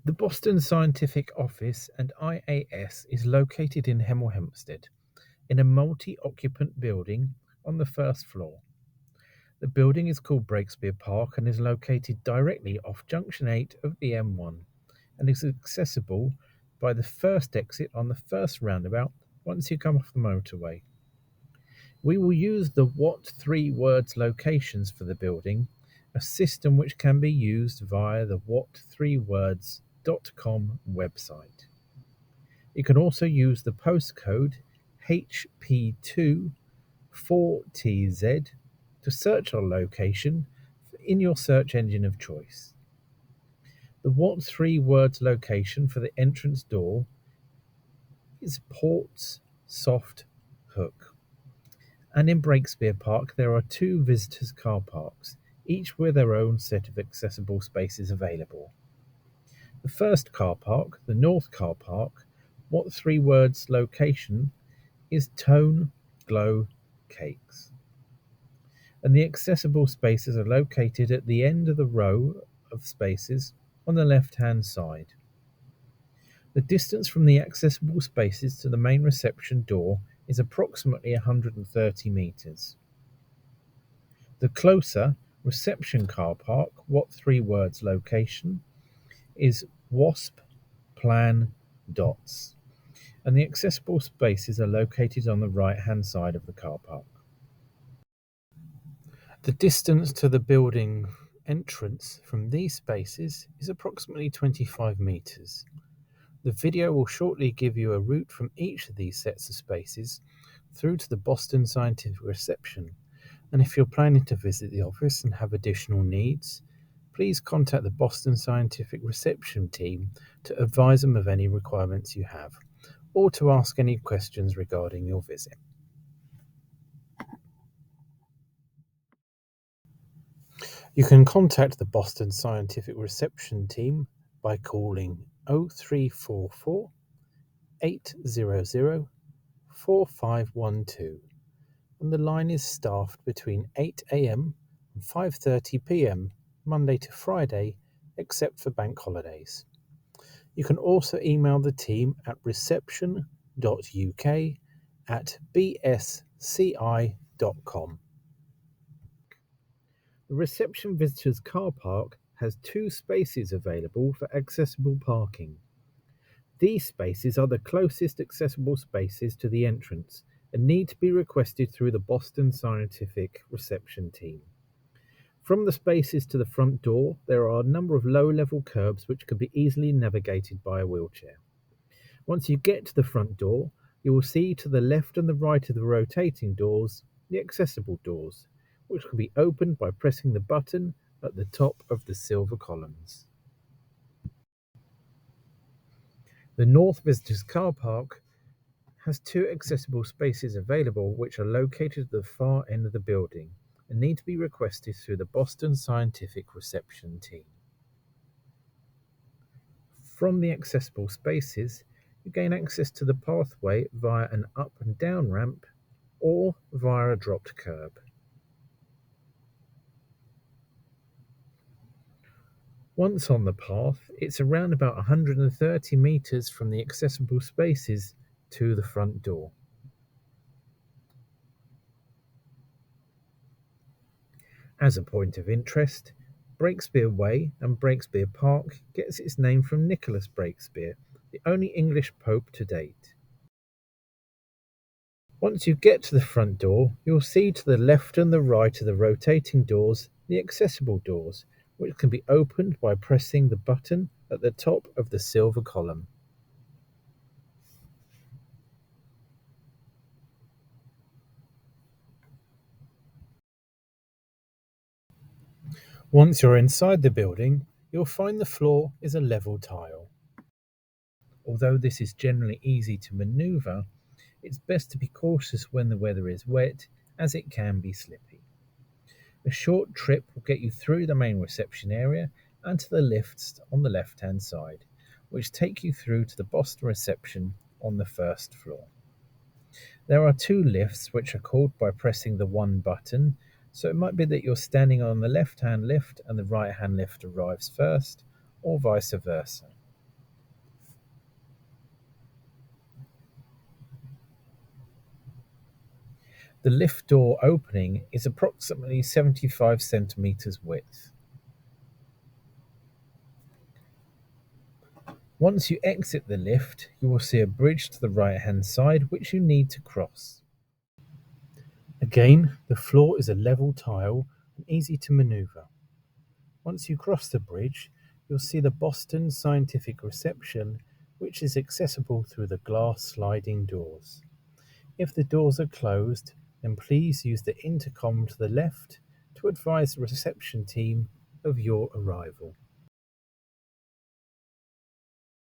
The Boston Scientific Office and IAS is located in Hemel Hempstead, in a multi-occupant building on the first floor. The building is called Breakspear Park and is located directly off Junction 8 of the M1 and is accessible by the first exit on the first roundabout once you come off the motorway. We will use the What 3 Words locations for the building, a system which can be used via the what3words.com website. You can also use the postcode HP2 4TZ to search our location in your search engine of choice. The What 3 Words location for the entrance door is Ports Soft Hook. And in Breakspear Park there are two visitors' car parks, each with their own set of accessible spaces available. The first car park, the North Car Park, What 3 Words location is Tone Glow Cakes. And the accessible spaces are located at the end of the row of spaces on the left-hand side. The distance from the accessible spaces to the main reception door is approximately 130 metres. The closer reception car park, What 3 Words location, is Wasp Plan Dots, and the accessible spaces are located on the right-hand side of the car park. The distance to the building entrance from these spaces is approximately 25 metres. The video will shortly give you a route from each of these sets of spaces through to the Boston Scientific reception, and if you're planning to visit the office and have additional needs, please contact the Boston Scientific reception team to advise them of any requirements you have, or to ask any questions regarding your visit. You can contact the Boston Scientific reception team by calling 0344 800 4512, and the line is staffed between 8 a.m. and 5:30 p.m. Monday to Friday, except for bank holidays. You can also email the team at reception.uk@bsci.com. The reception visitors car park has two spaces available for accessible parking. These spaces are the closest accessible spaces to the entrance and need to be requested through the Boston Scientific reception team. From the spaces to the front door, there are a number of low-level curbs which can be easily navigated by a wheelchair. Once you get to the front door, you will see to the left and the right of the rotating doors the accessible doors, which can be opened by pressing the button at the top of the silver columns. The North Visitors Car Park has two accessible spaces available which are located at the far end of the building and need to be requested through the Boston Scientific reception team. From the accessible spaces, you gain access to the pathway via an up and down ramp or via a dropped curb. Once on the path, it's around about 130 metres from the accessible spaces to the front door. As a point of interest, Breakspear Way and Breakspear Park gets its name from Nicholas Breakspear, the only English pope to date. Once you get to the front door, you'll see to the left and the right of the rotating doors the accessible doors, which can be opened by pressing the button at the top of the silver column. Once you're inside the building, you'll find the floor is a level tile. Although this is generally easy to manoeuvre, it's best to be cautious when the weather is wet, as it can be slippy. A short trip will get you through the main reception area and to the lifts on the left-hand side, which take you through to the Boston reception on the first floor. There are two lifts which are called by pressing the 1 button, so it might be that you're standing on the left-hand lift and the right-hand lift arrives first, or vice versa. The lift door opening is approximately 75 centimeters width. Once you exit the lift, you will see a bridge to the right-hand side which you need to cross. Again, the floor is a level tile and easy to maneuver. Once you cross the bridge, you'll see the Boston Scientific reception, which is accessible through the glass sliding doors. If the doors are closed, then please use the intercom to the left to advise the reception team of your arrival.